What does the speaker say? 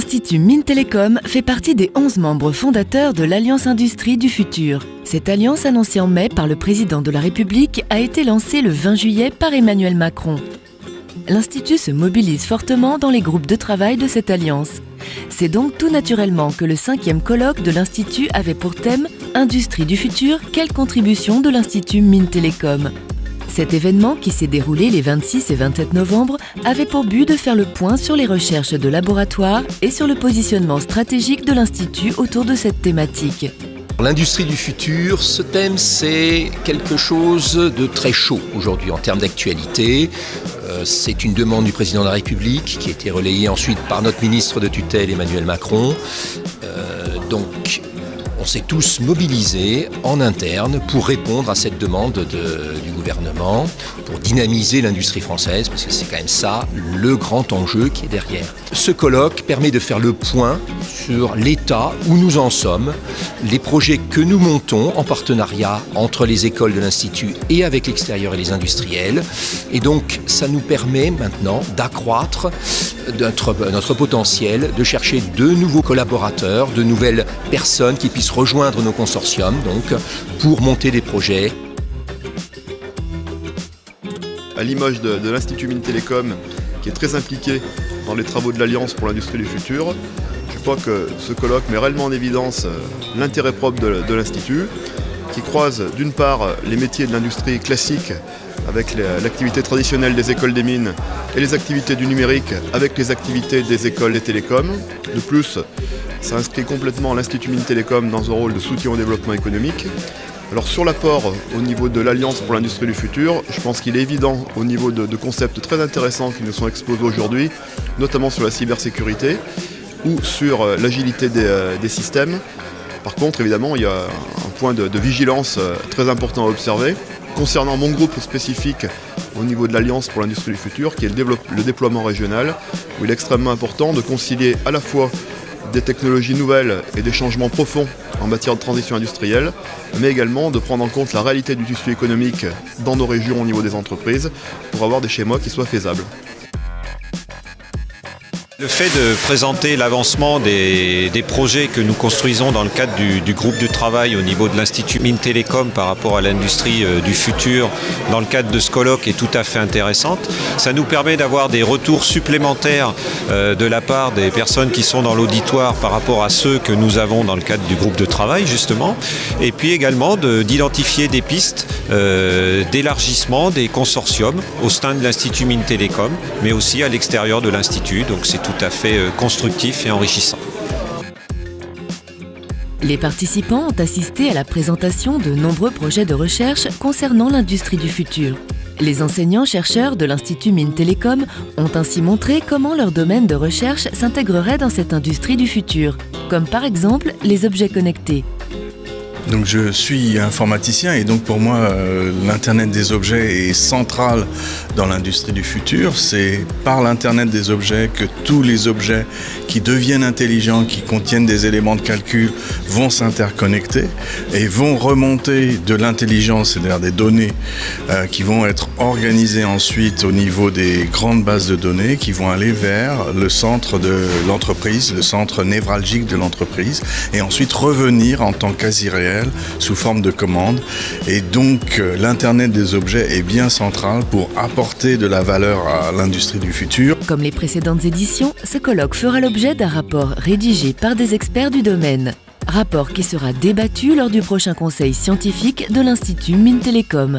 L'Institut Mines Télécom fait partie des 11 membres fondateurs de l'Alliance Industrie du Futur. Cette alliance annoncée en mai par le président de la République a été lancée le 20 juillet par Emmanuel Macron. L'Institut se mobilise fortement dans les groupes de travail de cette alliance. C'est donc tout naturellement que le 5e colloque de l'Institut avait pour thème « Industrie du futur, quelle contribution de l'Institut Mines Télécom ?» Cet événement, qui s'est déroulé les 26 et 27 novembre, avait pour but de faire le point sur les recherches de laboratoire et sur le positionnement stratégique de l'Institut autour de cette thématique. L'industrie du futur, ce thème, c'est quelque chose de très chaud aujourd'hui en termes d'actualité. C'est une demande du président de la République qui a été relayée ensuite par notre ministre de tutelle Emmanuel Macron. Donc, on s'est tous mobilisés en interne pour répondre à cette demande du gouvernement, pour dynamiser l'industrie française, parce que c'est quand même ça le grand enjeu qui est derrière. Ce colloque permet de faire le point sur l'état où nous en sommes, les projets que nous montons en partenariat entre les écoles de l'Institut et avec l'extérieur et les industriels. Et donc, ça nous permet maintenant d'accroître notre potentiel, de chercher de nouveaux collaborateurs, de nouvelles personnes qui puissent rejoindre nos consortiums donc, pour monter des projets. À l'image de l'Institut Mines Télécom, qui est très impliqué dans les travaux de l'Alliance pour l'industrie du futur, je crois que ce colloque met réellement en évidence l'intérêt propre de l'Institut, qui croise d'une part les métiers de l'industrie classique avec l'activité traditionnelle des écoles des mines et les activités du numérique avec les activités des écoles des télécoms. De plus, ça inscrit complètement l'Institut Mines Télécom dans un rôle de soutien au développement économique. Alors sur l'apport au niveau de l'Alliance pour l'industrie du futur, je pense qu'il est évident au niveau de concepts très intéressants qui nous sont exposés aujourd'hui, notamment sur la cybersécurité ou sur l'agilité des systèmes. Par contre, évidemment, il y a un point de vigilance très important à observer. Concernant mon groupe spécifique au niveau de l'Alliance pour l'industrie du futur, qui est le déploiement régional, où il est extrêmement important de concilier à la fois des technologies nouvelles et des changements profonds en matière de transition industrielle, mais également de prendre en compte la réalité du tissu économique dans nos régions au niveau des entreprises pour avoir des schémas qui soient faisables. Le fait de présenter l'avancement des projets que nous construisons dans le cadre du groupe de travail au niveau de l'Institut Mines Télécom par rapport à l'industrie du futur dans le cadre de ce colloque est tout à fait intéressante. Ça nous permet d'avoir des retours supplémentaires de la part des personnes qui sont dans l'auditoire par rapport à ceux que nous avons dans le cadre du groupe de travail justement, et puis également d'identifier des pistes d'élargissement des consortiums au sein de l'Institut Mines Télécom, mais aussi à l'extérieur de l'Institut. Donc c'est tout à fait constructif et enrichissant. Les participants ont assisté à la présentation de nombreux projets de recherche concernant l'industrie du futur. Les enseignants-chercheurs de l'Institut Mines Télécom ont ainsi montré comment leur domaine de recherche s'intégrerait dans cette industrie du futur, comme par exemple les objets connectés. Donc je suis informaticien et donc pour moi l'Internet des objets est central dans l'industrie du futur. C'est par l'Internet des objets que tous les objets qui deviennent intelligents, qui contiennent des éléments de calcul, vont s'interconnecter et vont remonter de l'intelligence, c'est-à-dire des données qui vont être organisées ensuite au niveau des grandes bases de données qui vont aller vers le centre de l'entreprise, le centre névralgique de l'entreprise et ensuite revenir en temps quasi réel sous forme de commande. Et donc l'Internet des objets est bien central pour apporter de la valeur à l'industrie du futur. Comme les précédentes éditions, ce colloque fera l'objet d'un rapport rédigé par des experts du domaine. Rapport qui sera débattu lors du prochain conseil scientifique de l'Institut Mines Télécom.